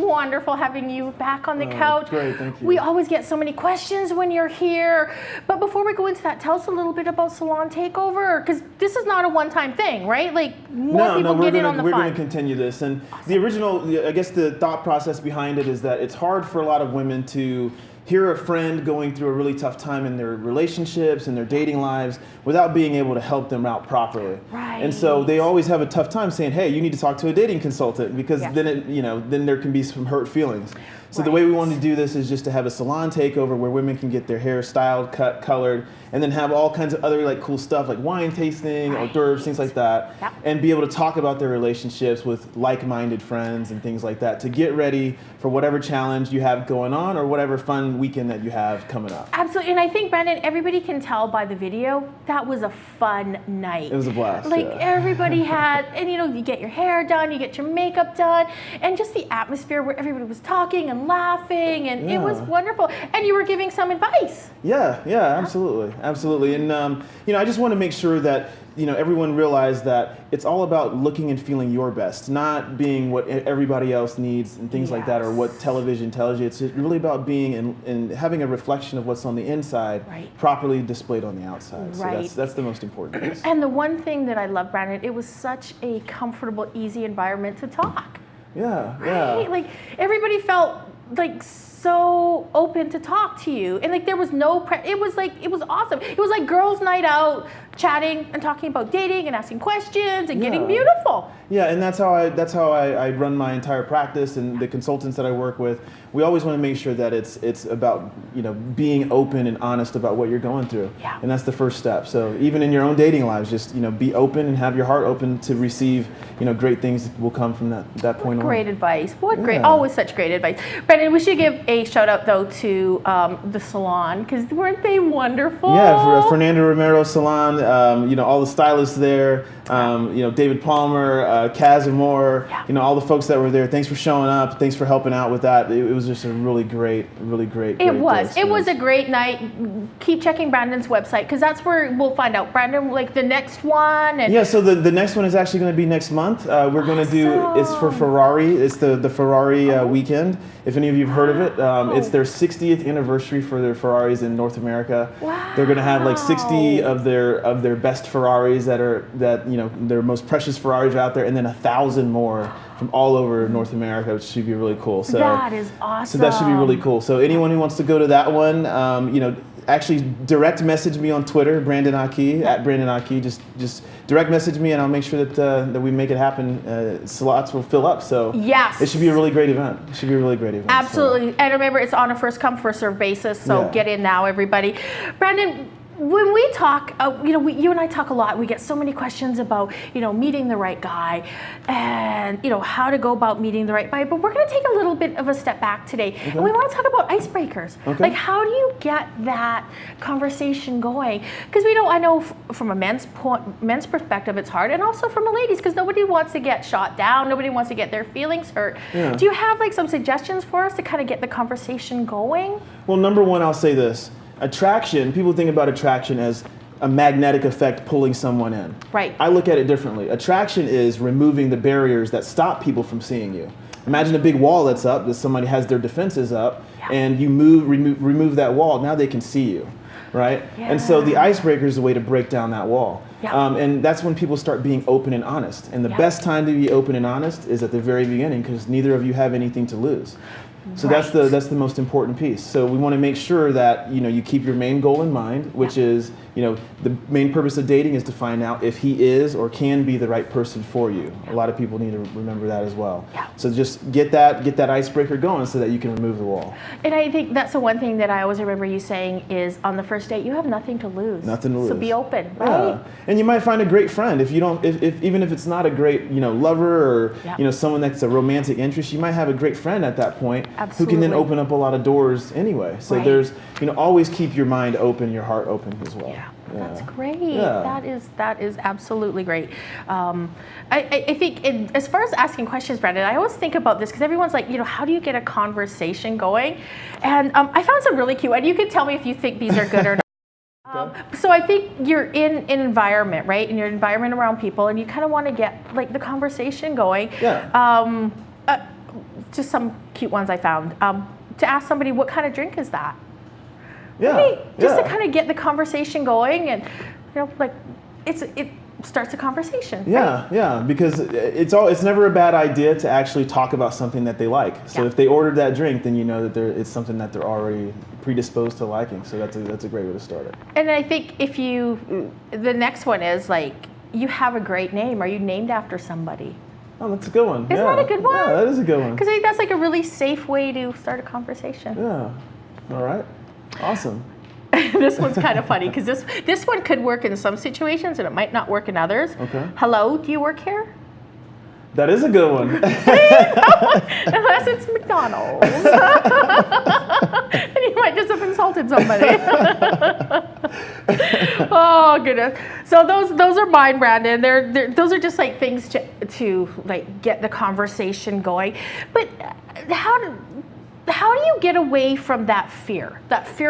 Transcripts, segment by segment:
wonderful having you back on the couch. Great, thank you. We always get so many questions when you're here. But before we go into that, tell us a little bit about Salon Takeover, because this is not a one-time thing, right? Like more people get in on the fun. We're going to continue this. And the original, I guess the thought process behind it is that it's hard for a lot of women to hear a friend going through a really tough time in their relationships and their dating lives without being able to help them out properly. Right. And so they always have a tough time saying, hey, you need to talk to a dating consultant, because then there can be some hurt feelings. So the way we wanted to do this is just to have a salon takeover where women can get their hair styled, cut, colored, and then have all kinds of other like cool stuff like wine tasting, hors d'oeuvres, things like that, and be able to talk about their relationships with like-minded friends and things like that to get ready for whatever challenge you have going on or whatever fun weekend that you have coming up. Absolutely, and I think, Brandon, everybody can tell by the video, that was a fun night. It was a blast. Like everybody had, and you get your hair done, you get your makeup done, and just the atmosphere where everybody was talking and laughing, and it was wonderful. And you were giving some advice. Yeah, absolutely. Absolutely. And, I just want to make sure that, everyone realized that it's all about looking and feeling your best, not being what everybody else needs and things like that, or what television tells you. It's really about being and having a reflection of what's on the inside properly displayed on the outside. So that's the most important piece. And the one thing that I love, Brandon, it was such a comfortable, easy environment to talk. Yeah. Like everybody felt like so open to talk to you, and like there was no it was awesome. It was like girls' night out, chatting and talking about dating and asking questions and getting beautiful. Yeah, and that's how I run my entire practice, and the consultants that I work with. We always want to make sure that it's about being open and honest about what you're going through, and that's the first step. So even in your own dating lives, just be open and have your heart open to receive great things will come from that point on. Great advice. What great, always such great advice. Brandon, we should give a shout out though to the salon, because weren't they wonderful? Yeah, for Fernando Romero Salon, all the stylists there, David Palmer, Kaz and Moore, all the folks that were there. Thanks for showing up. Thanks for helping out with that. It was just a really great. It was a great night. Keep checking Brandon's website, because that's where we'll find out, Brandon, like the next one. And so the next one is actually going to be next month. We're going to do, it's for Ferrari. It's the Ferrari weekend. If any of you have heard of it, it's their 60th anniversary for their Ferraris in North America. Wow. They're going to have like 60 of their best Ferraris that their most precious Ferraris are out there, and then 1,000 more from all over North America, which should be really cool. So that is awesome. So that should be really cool. So anyone who wants to go to that one, actually direct message me on Twitter, Brandon Aki, at Brandon Aki. Just direct message me, and I'll make sure that we make it happen. Slots will fill up, so it should be a really great event. It should be a really great event. Absolutely, and remember, it's on a first come, first serve basis. So get in now, everybody. Brandon, when we talk, you and I talk a lot. We get so many questions about, meeting the right guy, and how to go about meeting the right guy. But we're going to take a little bit of a step back today, and we want to talk about icebreakers. Like, how do you get that conversation going? Because I know from a men's perspective, it's hard, and also from a ladies, because nobody wants to get shot down. Nobody wants to get their feelings hurt. Do you have like some suggestions for us to kind of get the conversation going? Well, number one, I'll say this. Attraction, people think about attraction as a magnetic effect pulling someone in. Right. I look at it differently. Attraction is removing the barriers that stop people from seeing you. Imagine a big wall that's up, that somebody has their defenses up, and you remove that wall, now they can see you, right? And so the icebreaker is a way to break down that wall. And that's when people start being open and honest. And the best time to be open and honest is at the very beginning, because neither of you have anything to lose. So that's the most important piece. So we want to make sure that you keep your main goal in mind, which is the main purpose of dating is to find out if he is or can be the right person for you. A lot of people need to remember that as well. So just get that icebreaker going so that you can remove the wall. And I think that's the one thing that I always remember you saying is, on the first date, you have nothing to lose. Nothing to lose. So be open, right? And you might find a great friend. If even if it's not a great lover or someone that's a romantic interest, you might have a great friend at that point. Absolutely. Who can then open up a lot of doors anyway. So there's always keep your mind open, your heart open as well. That's great. That is absolutely great. I think as far as asking questions, Brandon, I always think about this, because everyone's like, how do you get a conversation going? And I found some really cute, and you can tell me if you think these are good or not. So I think you're in an environment, right? In your environment around people, and you kind of want to get like the conversation going. just some cute ones I found. To ask somebody, what kind of drink is that? Yeah. Right? Just to kind of get the conversation going, and like it starts a conversation. Yeah, right? yeah, because it's never a bad idea to actually talk about something that they like. So if they ordered that drink, then you know that it's something that they're already predisposed to liking. So that's a great way to start it. And I think the next one is like, you have a great name. Are you named after somebody? Oh, that's a good one. Isn't that a good one? Yeah, that is a good one. Because I think that's like a really safe way to start a conversation. Yeah. All right. Awesome. This one's kind of funny because this one could work in some situations and it might not work in others. Okay. Hello, do you work here? That is a good one. Unless it's McDonald's. And you might just have insulted somebody. Oh goodness. So those are mine, Brandon. Those are just like things to like get the conversation going. But how do you get away from that fear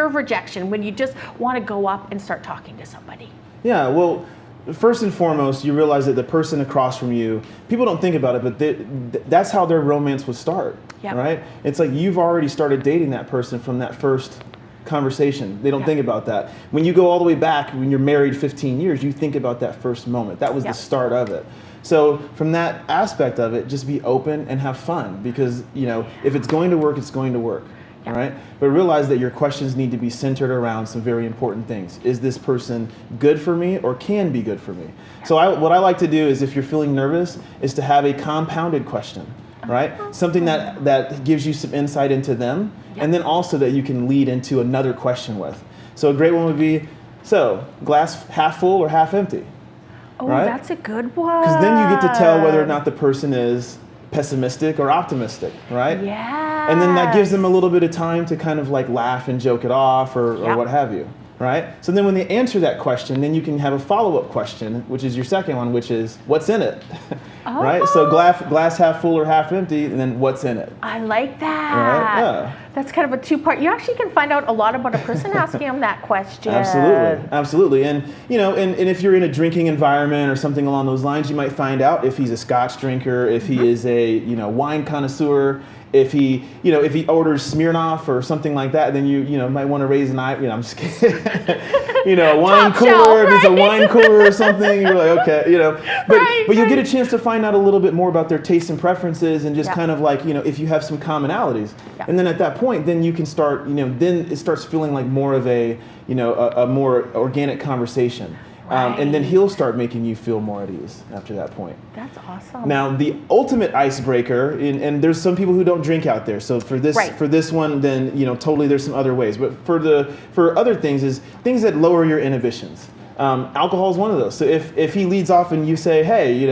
of rejection when you just want to go up and start talking to somebody? Yeah, well, first and foremost, you realize that the person across from you, people don't think about it, but that's how their romance would start, right? It's like you've already started dating that person from that first conversation. They don't think about that. When you go all the way back, when you're married 15 years, you think about that first moment. That was the start of it. So from that aspect of it, just be open and have fun, because if it's going to work, it's going to work. All right? But realize that your questions need to be centered around some very important things. Is this person good for me or can be good for me? So what I like to do is, if you're feeling nervous, is to have a compounded question, right? Something that gives you some insight into them, and then also that you can lead into another question with. So a great one would be, so glass half full or half empty? Oh, right? That's a good one. Because then you get to tell whether or not the person is pessimistic or optimistic, right? Yeah. And then that gives them a little bit of time to kind of like laugh and joke it off or what have you, right? So then when they answer that question, then you can have a follow-up question, which is your second one, which is, what's in it? Right? So glass half full or half empty, and then what's in it? I like that. Right? Yeah. That's kind of a two-part. You actually can find out a lot about a person asking them that question. Absolutely. And and if you're in a drinking environment or something along those lines, you might find out if he's a Scotch drinker, if he is a wine connoisseur. If he orders Smirnoff or something like that, then you might want to raise an eye. I'm just kidding. A wine cooler. Shelf, right? If it's a wine cooler or something, you're like, okay, But you'll get a chance to find out a little bit more about their tastes and preferences, and just kind of like if you have some commonalities, and then at that point, then you can start. Then it starts feeling like more of a a more organic conversation. And then he'll start making you feel more at ease after that point. That's awesome. Now, the ultimate icebreaker, and there's some people who don't drink out there. So for this one, then totally there's some other ways. But for other things is things that lower your inhibitions. Alcohol is one of those. So if he leads off and you say, hey,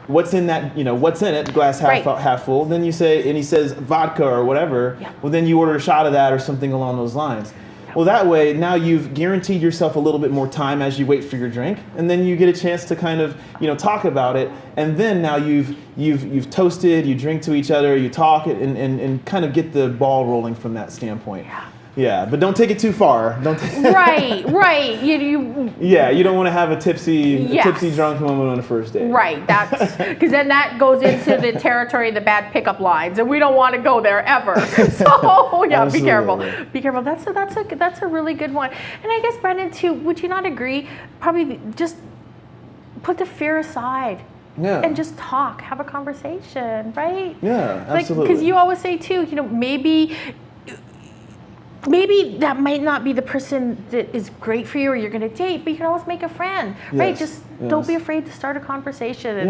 what's in that? What's in it? Glass half full. Then you say, and he says vodka or whatever. Well, then you order a shot of that or something along those lines. Well, that way, now you've guaranteed yourself a little bit more time as you wait for your drink, and then you get a chance to kind of, talk about it, and then now you've toasted, you drink to each other, you talk, and kind of get the ball rolling from that standpoint. Yeah, but don't take it too far. Right. You don't want to have a tipsy drunk moment on the first date. Right. That's because then that goes into the territory of the bad pickup lines, and we don't want to go there ever. So be careful. Be careful. That's a really good one. And I guess, Brandon, too, would you not agree? Probably just put the fear aside. Yeah. And just talk, have a conversation, right? Yeah, absolutely. Because you always say too, maybe that might not be the person that is great for you or you're going to date, but you can always make a friend, right? Just don't be afraid to start a conversation. And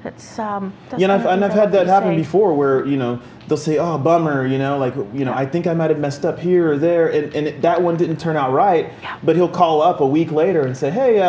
that's and I've had that happen before, where they'll say, "Oh, bummer," I think I might have messed up here or there, and that one didn't turn out right. But he'll call up a week later and say, "Hey,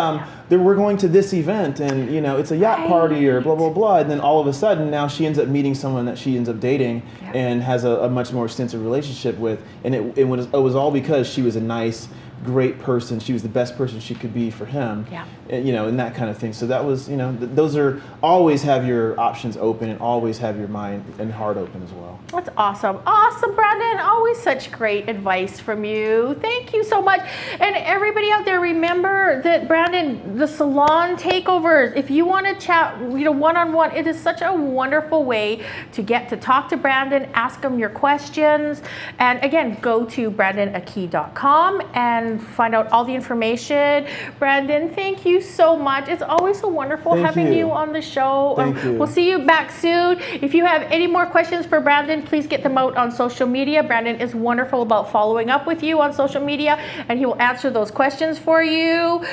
we're going to this event, and it's a yacht party or blah blah blah," and then all of a sudden now she ends up meeting someone that she ends up dating and has a much more extensive relationship with, and it was all because she was a nice, great person. She was the best person she could be for him. Yeah. And, and that kind of thing. So that was, those are, always have your options open and always have your mind and heart open as well. That's awesome. Awesome, Brandon. Always such great advice from you. Thank you so much. And everybody out there, remember that Brandon, the salon takeovers, if you want to chat, one-on-one, it is such a wonderful way to get to talk to Brandon, ask him your questions. And again, go to brandonaki.com and find out all the information. Brandon, thank you so much. It's always so wonderful having you on the show. Thank you. We'll see you back soon. If you have any more questions for Brandon, please get them out on social media. Brandon is wonderful about following up with you on social media, and he will answer those questions for you.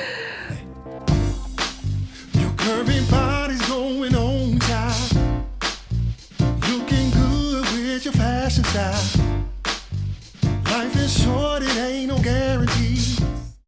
Your curvy body's going on, child. Looking good with your fashion style.